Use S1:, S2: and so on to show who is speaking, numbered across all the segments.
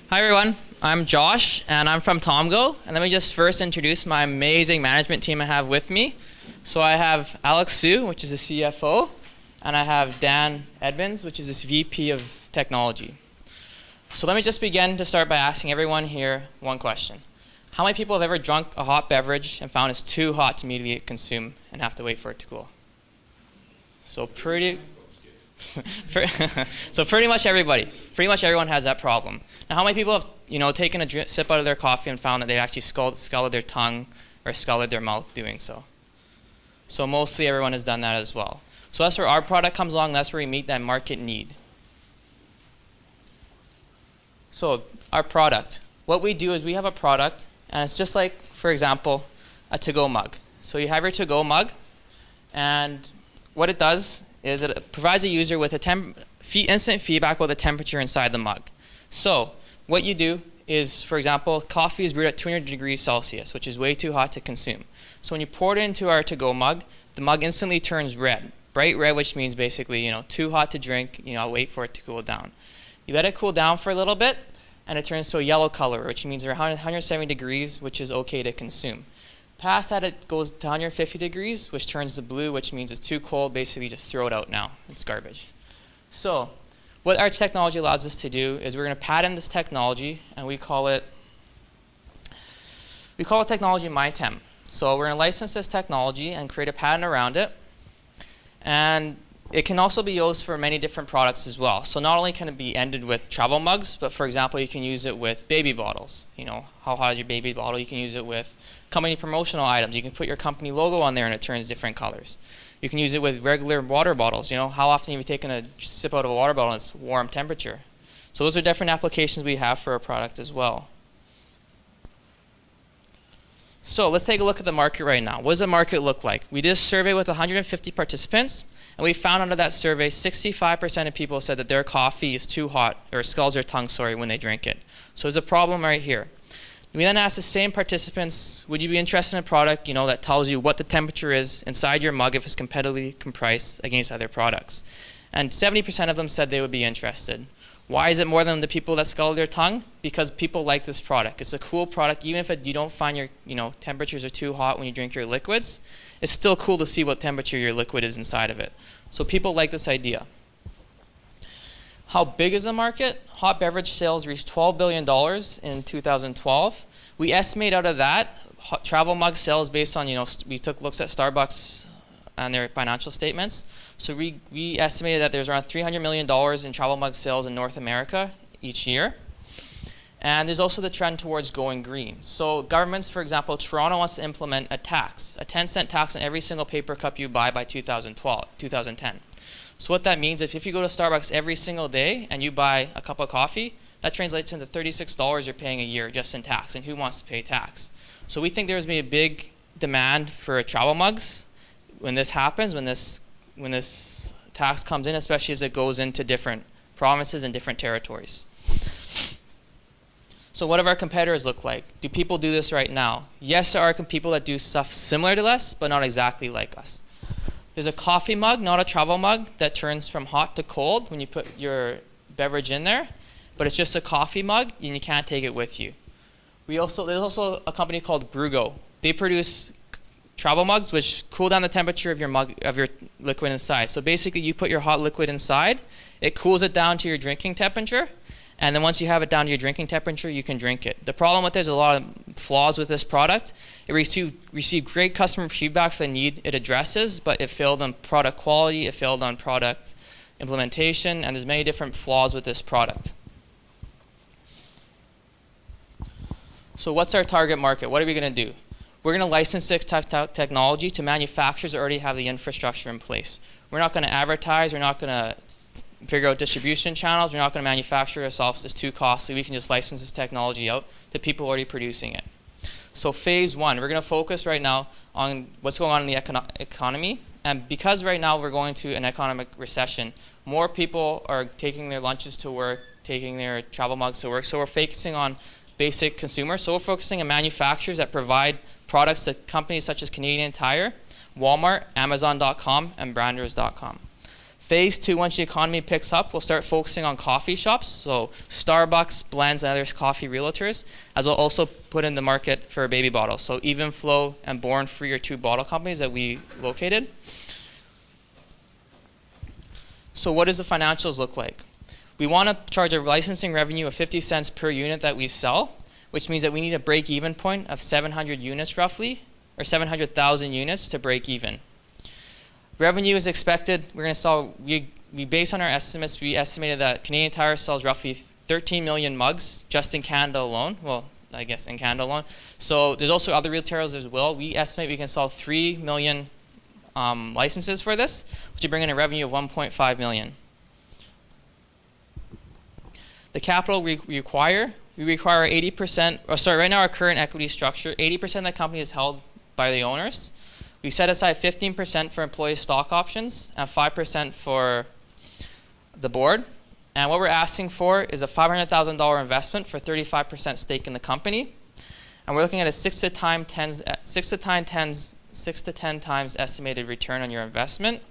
S1: Hi everyone, I'm Josh and I'm from TomGo, and let me just first introduce my amazing management team I have with me. So I have Alex Su, which is the CFO, and I have Dan Edmonds, which is this VP of Technology. So let me just begin to start by asking everyone here one question. How many people have ever drunk a hot beverage and found it's too hot to immediately consume and have to wait for it to cool? So pretty much everybody. Pretty much everyone has that problem. Now, how many people have taken a sip out of their coffee and found that they actually scalded their tongue or scalded their mouth doing so? So mostly everyone has done that as well. So that's where our product comes along. That's where we meet that market need. So our product. What we do is we have a product, and it's just like, for example, a to-go mug. So you have your to-go mug, and what it does is it provides a user with instant feedback about the temperature inside the mug. So what you do is, for example, coffee is brewed at 200 degrees Celsius, which is way too hot to consume. So when you pour it into our to-go mug, the mug instantly turns red. Bright red, which means basically, too hot to drink, wait for it to cool down. You let it cool down for a little bit, and it turns to a yellow color, which means around 170 degrees, which is okay to consume. Past that, it goes to 150 degrees, which turns to blue, which means it's too cold. Basically, just throw it out now. It's garbage. So what our technology allows us to do is we're going to patent this technology, and we call it technology MyTemp. So we're going to license this technology and create a patent around it. And it can also be used for many different products as well. So not only can it be ended with travel mugs, but for example, you can use it with baby bottles. How hot is your baby bottle? You can use it with company promotional items. You can put your company logo on there and it turns different colors. You can use it with regular water bottles. How often have you taken a sip out of a water bottle and it's warm temperature? So those are different applications we have for our product as well. So let's take a look at the market right now. What does the market look like? We did a survey with 150 participants, and we found under that survey 65% of people said that their coffee is too hot or scalds their tongue, when they drink it. So there's a problem right here. We then asked the same participants, would you be interested in a product that tells you what the temperature is inside your mug if it's competitively priced against other products? And 70% of them said they would be interested. Why is it more than the people that scald their tongue? Because people like this product. It's a cool product. Even if you don't find your temperatures are too hot when you drink your liquids, it's still cool to see what temperature your liquid is inside of it. So people like this idea. How big is the market? Hot beverage sales reached $12 billion in 2012. We estimate out of that, travel mug sales based on, we took looks at Starbucks and their financial statements. So we estimated that there's around $300 million in travel mug sales in North America each year. And there's also the trend towards going green. So governments, for example, Toronto wants to implement a tax, a 10-cent tax on every single paper cup you buy by 2010. So what that means is if you go to Starbucks every single day and you buy a cup of coffee, that translates into $36 you're paying a year just in tax. And who wants to pay tax? So we think there's going to be a big demand for travel mugs when this happens, when this tax comes in, especially as it goes into different provinces and different territories. So what do our competitors look like? Do people do this right now? Yes, there are people that do stuff similar to us, but not exactly like us. There's a coffee mug, not a travel mug, that turns from hot to cold when you put your beverage in there, but it's just a coffee mug and you can't take it with you. There's also a company called Brugo. They produce travel mugs which cool down the temperature of your liquid inside. So basically you put your hot liquid inside, it cools it down to your drinking temperature, and then once you have it down to your drinking temperature, you can drink it. The problem with there's a lot of flaws with this product. It received great customer feedback for the need it addresses, but it failed on product quality, it failed on product implementation, and there's many different flaws with this product. So what's our target market? What are we going to do? We're going to license this technology to manufacturers that already have the infrastructure in place. We're not going to advertise, we're not going to figure out distribution channels, we're not going to manufacture it ourselves, it's too costly. We can just license this technology out to people already producing it. So phase one, we're going to focus right now on what's going on in the economy. And because right now we're going to an economic recession, more people are taking their lunches to work, taking their travel mugs to work. So we're focusing on basic consumers. So we're focusing on manufacturers that provide products to companies such as Canadian Tire, Walmart, Amazon.com, and Branders.com. Phase 2, once the economy picks up, we'll start focusing on coffee shops, so Starbucks, Blends, and other coffee realtors, as we'll also put in the market for baby bottles. So Evenflow and Born Free are 2 bottle companies that we located. So what does the financials look like? We want to charge a licensing revenue of 50 cents per unit that we sell, which means that we need a break-even point of 700 units roughly, or 700,000 units to break even. Revenue is expected, we're going to sell, based on our estimates, we estimated that Canadian Tire sells roughly 13 million mugs just in Canada alone. Well, I guess in Canada alone. So there's also other retailers as well. We estimate we can sell 3 million licenses for this, which would bring in a revenue of 1.5 million. The capital we require 80%, right now our current equity structure, 80% of the company is held by the owners. We set aside 15% for employee stock options and 5% for the board. And what we're asking for is a $500,000 investment for 35% stake in the company. And we're looking at a 6 to 10 times estimated return on your investment.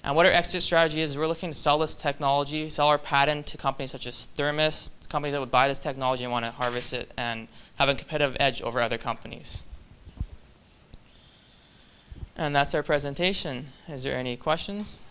S1: And what our exit strategy is, we're looking to sell this technology, sell our patent to companies such as Thermos, companies that would buy this technology and want to harvest it and have a competitive edge over other companies. And that's our presentation. Is there any questions?